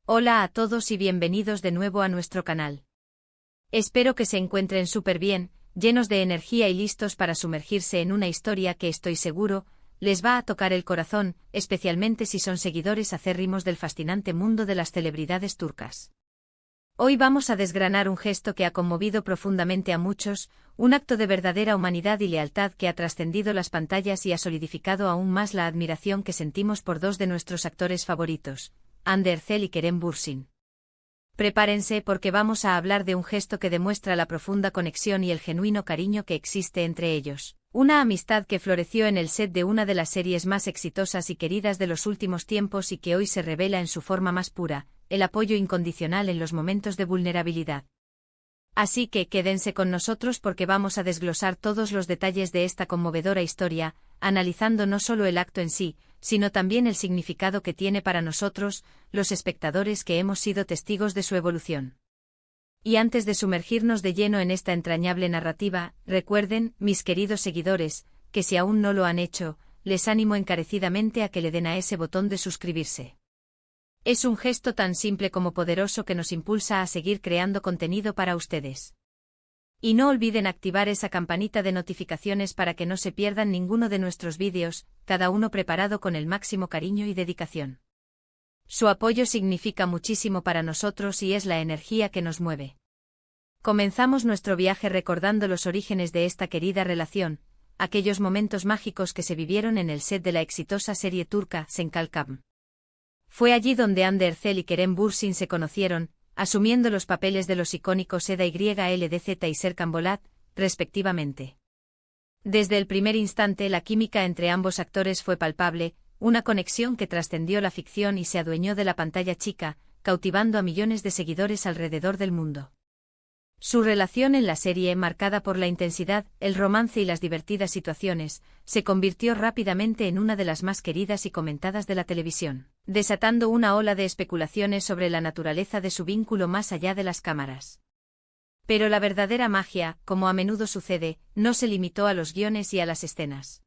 Hola a todos y bienvenidos de nuevo a nuestro canal. Espero que se encuentren súper bien, llenos de energía y listos para sumergirse en una historia que estoy seguro les va a tocar el corazón, especialmente si son seguidores acérrimos del fascinante mundo de las celebridades turcas. Hoy vamos a desgranar un gesto que ha conmovido profundamente a muchos, un acto de verdadera humanidad y lealtad que ha trascendido las pantallas y ha solidificado aún más la admiración que sentimos por dos de nuestros actores favoritos, Hande Erçel y Kerem Bürsin. Prepárense porque vamos a hablar de un gesto que demuestra la profunda conexión y el genuino cariño que existe entre ellos. Una amistad que floreció en el set de una de las series más exitosas y queridas de los últimos tiempos y que hoy se revela en su forma más pura, el apoyo incondicional en los momentos de vulnerabilidad. Así que quédense con nosotros porque vamos a desglosar todos los detalles de esta conmovedora historia, analizando no solo el acto en sí, sino también el significado que tiene para nosotros, los espectadores que hemos sido testigos de su evolución. Y antes de sumergirnos de lleno en esta entrañable narrativa, recuerden, mis queridos seguidores, que si aún no lo han hecho, les animo encarecidamente a que le den a ese botón de suscribirse. Es un gesto tan simple como poderoso que nos impulsa a seguir creando contenido para ustedes. Y no olviden activar esa campanita de notificaciones para que no se pierdan ninguno de nuestros vídeos, cada uno preparado con el máximo cariño y dedicación. Su apoyo significa muchísimo para nosotros y es la energía que nos mueve. Comenzamos nuestro viaje recordando los orígenes de esta querida relación, aquellos momentos mágicos que se vivieron en el set de la exitosa serie turca Senkalkam. Fue allí donde Hande Erçel y Kerem Bürsin se conocieron, asumiendo los papeles de los icónicos Eda YLDZ y Serkan Bolat, respectivamente. Desde el primer instante la química entre ambos actores fue palpable, una conexión que trascendió la ficción y se adueñó de la pantalla chica, cautivando a millones de seguidores alrededor del mundo. Su relación en la serie, marcada por la intensidad, el romance y las divertidas situaciones, se convirtió rápidamente en una de las más queridas y comentadas de la televisión, desatando una ola de especulaciones sobre la naturaleza de su vínculo más allá de las cámaras. Pero la verdadera magia, como a menudo sucede, no se limitó a los guiones y a las escenas.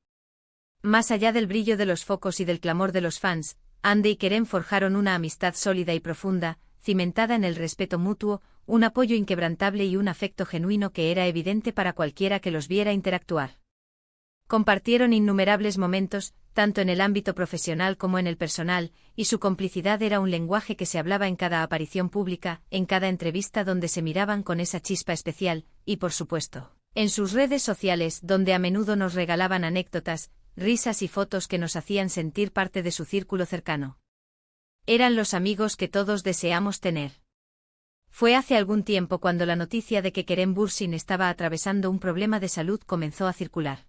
Más allá del brillo de los focos y del clamor de los fans, Hande y Kerem forjaron una amistad sólida y profunda, cimentada en el respeto mutuo, un apoyo inquebrantable y un afecto genuino que era evidente para cualquiera que los viera interactuar. Compartieron innumerables momentos, tanto en el ámbito profesional como en el personal, y su complicidad era un lenguaje que se hablaba en cada aparición pública, en cada entrevista donde se miraban con esa chispa especial, y por supuesto, en sus redes sociales donde a menudo nos regalaban anécdotas, risas y fotos que nos hacían sentir parte de su círculo cercano. Eran los amigos que todos deseamos tener. Fue hace algún tiempo cuando la noticia de que Kerem Bürsin estaba atravesando un problema de salud comenzó a circular.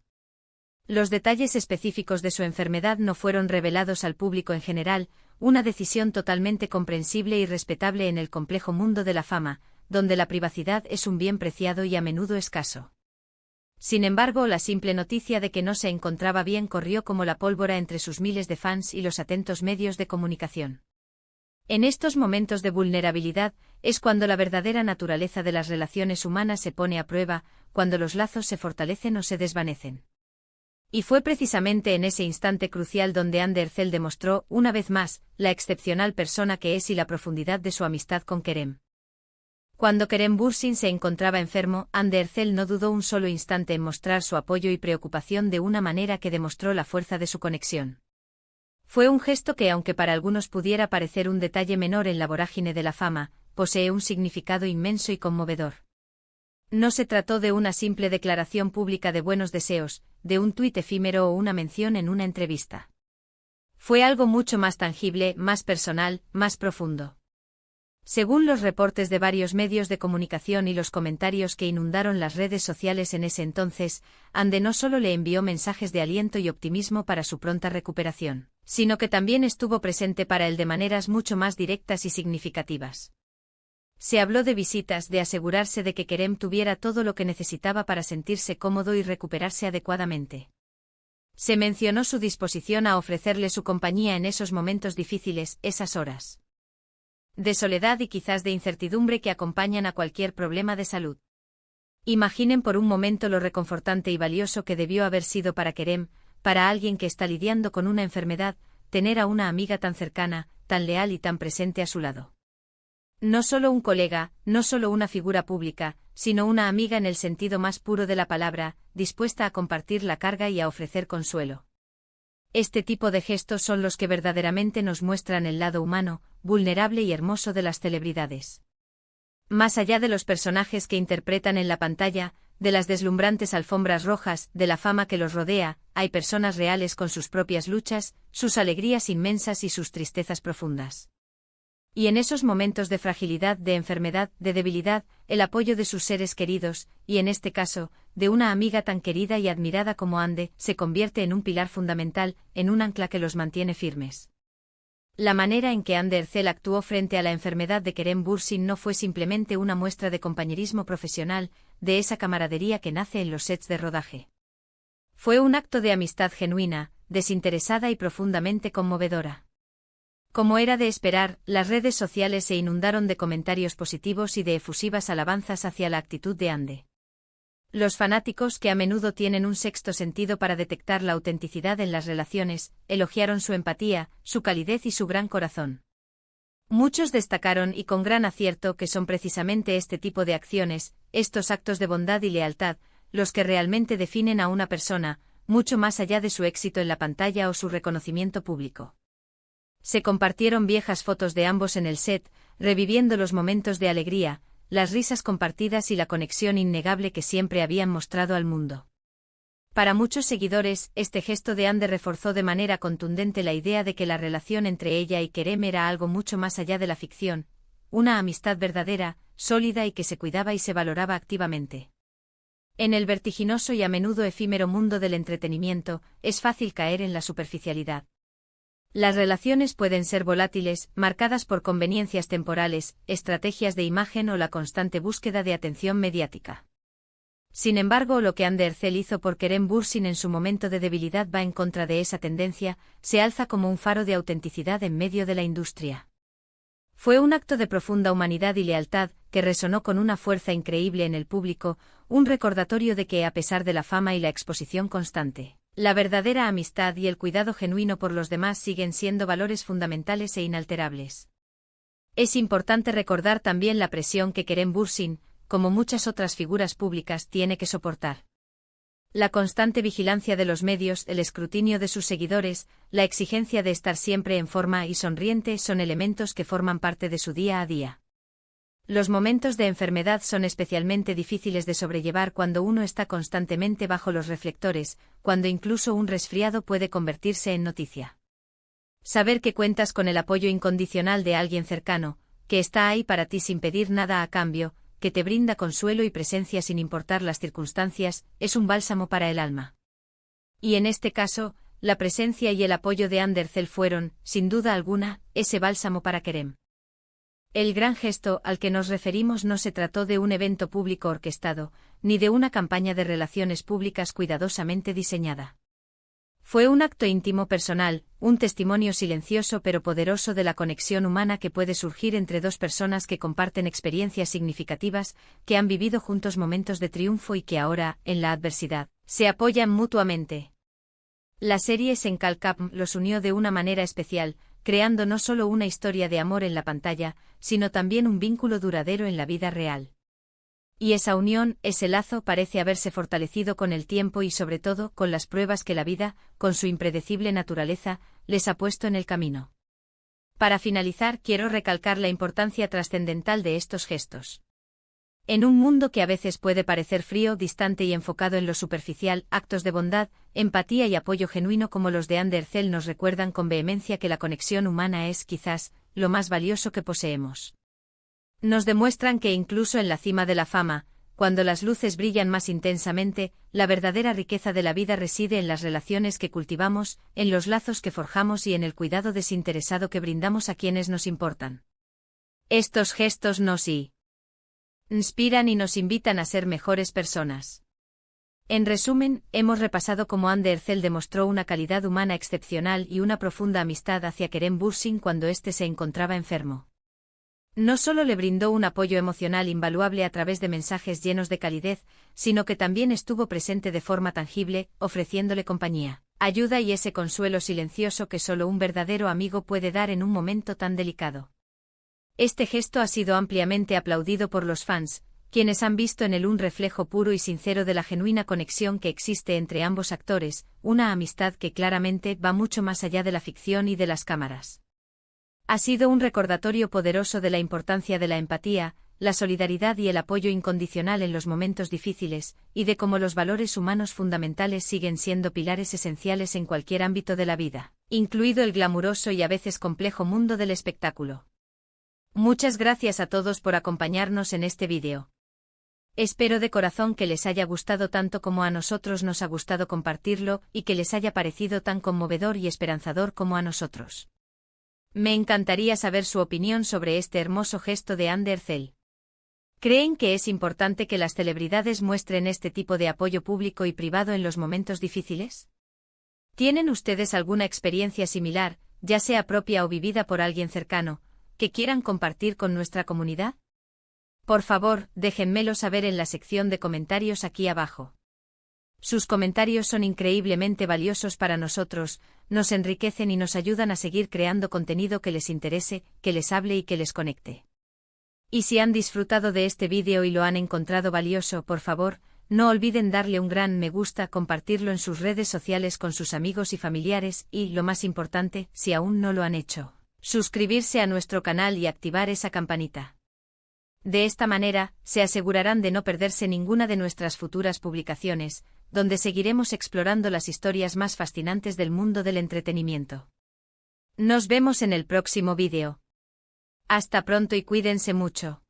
Los detalles específicos de su enfermedad no fueron revelados al público en general, una decisión totalmente comprensible y respetable en el complejo mundo de la fama, donde la privacidad es un bien preciado y a menudo escaso. Sin embargo, la simple noticia de que no se encontraba bien corrió como la pólvora entre sus miles de fans y los atentos medios de comunicación. En estos momentos de vulnerabilidad, es cuando la verdadera naturaleza de las relaciones humanas se pone a prueba, cuando los lazos se fortalecen o se desvanecen. Y fue precisamente en ese instante crucial donde Hande Erçel demostró, una vez más, la excepcional persona que es y la profundidad de su amistad con Kerem. Cuando Kerem Bürsin se encontraba enfermo, Hande Erçel no dudó un solo instante en mostrar su apoyo y preocupación de una manera que demostró la fuerza de su conexión. Fue un gesto que, aunque para algunos pudiera parecer un detalle menor en la vorágine de la fama, posee un significado inmenso y conmovedor. No se trató de una simple declaración pública de buenos deseos, de un tuit efímero o una mención en una entrevista. Fue algo mucho más tangible, más personal, más profundo. Según los reportes de varios medios de comunicación y los comentarios que inundaron las redes sociales en ese entonces, Hande no solo le envió mensajes de aliento y optimismo para su pronta recuperación, sino que también estuvo presente para él de maneras mucho más directas y significativas. Se habló de visitas, de asegurarse de que Kerem tuviera todo lo que necesitaba para sentirse cómodo y recuperarse adecuadamente. Se mencionó su disposición a ofrecerle su compañía en esos momentos difíciles, esas horas de soledad y quizás de incertidumbre que acompañan a cualquier problema de salud. Imaginen por un momento lo reconfortante y valioso que debió haber sido para Kerem, para alguien que está lidiando con una enfermedad, tener a una amiga tan cercana, tan leal y tan presente a su lado. No solo un colega, no solo una figura pública, sino una amiga en el sentido más puro de la palabra, dispuesta a compartir la carga y a ofrecer consuelo. Este tipo de gestos son los que verdaderamente nos muestran el lado humano, vulnerable y hermoso de las celebridades. Más allá de los personajes que interpretan en la pantalla, de las deslumbrantes alfombras rojas, de la fama que los rodea, hay personas reales con sus propias luchas, sus alegrías inmensas y sus tristezas profundas. Y en esos momentos de fragilidad, de enfermedad, de debilidad, el apoyo de sus seres queridos, y en este caso, de una amiga tan querida y admirada como Ande, se convierte en un pilar fundamental, en un ancla que los mantiene firmes. La manera en que Ande Ercel actuó frente a la enfermedad de Kerem Bürsin no fue simplemente una muestra de compañerismo profesional, de esa camaradería que nace en los sets de rodaje. Fue un acto de amistad genuina, desinteresada y profundamente conmovedora. Como era de esperar, las redes sociales se inundaron de comentarios positivos y de efusivas alabanzas hacia la actitud de Ande. Los fanáticos, que a menudo tienen un sexto sentido para detectar la autenticidad en las relaciones, elogiaron su empatía, su calidez y su gran corazón. Muchos destacaron, y con gran acierto, que son precisamente este tipo de acciones, estos actos de bondad y lealtad, los que realmente definen a una persona, mucho más allá de su éxito en la pantalla o su reconocimiento público. Se compartieron viejas fotos de ambos en el set, reviviendo los momentos de alegría, las risas compartidas y la conexión innegable que siempre habían mostrado al mundo. Para muchos seguidores, este gesto de Ande reforzó de manera contundente la idea de que la relación entre ella y Kerem era algo mucho más allá de la ficción, una amistad verdadera, sólida y que se cuidaba y se valoraba activamente. En el vertiginoso y a menudo efímero mundo del entretenimiento, es fácil caer en la superficialidad. Las relaciones pueden ser volátiles, marcadas por conveniencias temporales, estrategias de imagen o la constante búsqueda de atención mediática. Sin embargo, lo que Ande Ercel hizo por Kerem Bürsin en su momento de debilidad va en contra de esa tendencia, se alza como un faro de autenticidad en medio de la industria. Fue un acto de profunda humanidad y lealtad, que resonó con una fuerza increíble en el público, un recordatorio de que, a pesar de la fama y la exposición constante, la verdadera amistad y el cuidado genuino por los demás siguen siendo valores fundamentales e inalterables. Es importante recordar también la presión que Kerem Bürsin, como muchas otras figuras públicas, tiene que soportar. La constante vigilancia de los medios, el escrutinio de sus seguidores, la exigencia de estar siempre en forma y sonriente son elementos que forman parte de su día a día. Los momentos de enfermedad son especialmente difíciles de sobrellevar cuando uno está constantemente bajo los reflectores, cuando incluso un resfriado puede convertirse en noticia. Saber que cuentas con el apoyo incondicional de alguien cercano, que está ahí para ti sin pedir nada a cambio, que te brinda consuelo y presencia sin importar las circunstancias, es un bálsamo para el alma. Y en este caso, la presencia y el apoyo de Ande Ercel fueron, sin duda alguna, ese bálsamo para Kerem. El gran gesto al que nos referimos no se trató de un evento público orquestado, ni de una campaña de relaciones públicas cuidadosamente diseñada. Fue un acto íntimo personal, un testimonio silencioso pero poderoso de la conexión humana que puede surgir entre dos personas que comparten experiencias significativas, que han vivido juntos momentos de triunfo y que ahora, en la adversidad, se apoyan mutuamente. La serie Senkalkapm los unió de una manera especial, creando no solo una historia de amor en la pantalla, sino también un vínculo duradero en la vida real. Y esa unión, ese lazo parece haberse fortalecido con el tiempo y sobre todo con las pruebas que la vida, con su impredecible naturaleza, les ha puesto en el camino. Para finalizar, quiero recalcar la importancia trascendental de estos gestos. En un mundo que a veces puede parecer frío, distante y enfocado en lo superficial, actos de bondad, empatía y apoyo genuino como los de Ande Ercel nos recuerdan con vehemencia que la conexión humana es, quizás, lo más valioso que poseemos. Nos demuestran que incluso en la cima de la fama, cuando las luces brillan más intensamente, la verdadera riqueza de la vida reside en las relaciones que cultivamos, en los lazos que forjamos y en el cuidado desinteresado que brindamos a quienes nos importan. Estos gestos nos inspiran y nos invitan a ser mejores personas. En resumen, hemos repasado cómo Ande Ercel demostró una calidad humana excepcional y una profunda amistad hacia Kerem Bürsin cuando éste se encontraba enfermo. No solo le brindó un apoyo emocional invaluable a través de mensajes llenos de calidez, sino que también estuvo presente de forma tangible, ofreciéndole compañía, ayuda y ese consuelo silencioso que solo un verdadero amigo puede dar en un momento tan delicado. Este gesto ha sido ampliamente aplaudido por los fans, quienes han visto en él un reflejo puro y sincero de la genuina conexión que existe entre ambos actores, una amistad que claramente va mucho más allá de la ficción y de las cámaras. Ha sido un recordatorio poderoso de la importancia de la empatía, la solidaridad y el apoyo incondicional en los momentos difíciles, y de cómo los valores humanos fundamentales siguen siendo pilares esenciales en cualquier ámbito de la vida, incluido el glamuroso y a veces complejo mundo del espectáculo. Muchas gracias a todos por acompañarnos en este vídeo. Espero de corazón que les haya gustado tanto como a nosotros nos ha gustado compartirlo y que les haya parecido tan conmovedor y esperanzador como a nosotros. Me encantaría saber su opinión sobre este hermoso gesto de Ander Zell. ¿Creen que es importante que las celebridades muestren este tipo de apoyo público y privado en los momentos difíciles? ¿Tienen ustedes alguna experiencia similar, ya sea propia o vivida por alguien cercano, que quieran compartir con nuestra comunidad? Por favor, déjenmelo saber en la sección de comentarios aquí abajo. Sus comentarios son increíblemente valiosos para nosotros, nos enriquecen y nos ayudan a seguir creando contenido que les interese, que les hable y que les conecte. Y si han disfrutado de este vídeo y lo han encontrado valioso, por favor, no olviden darle un gran me gusta, compartirlo en sus redes sociales con sus amigos y familiares y, lo más importante, si aún no lo han hecho, suscribirse a nuestro canal y activar esa campanita. De esta manera, se asegurarán de no perderse ninguna de nuestras futuras publicaciones, donde seguiremos explorando las historias más fascinantes del mundo del entretenimiento. Nos vemos en el próximo vídeo. Hasta pronto y cuídense mucho.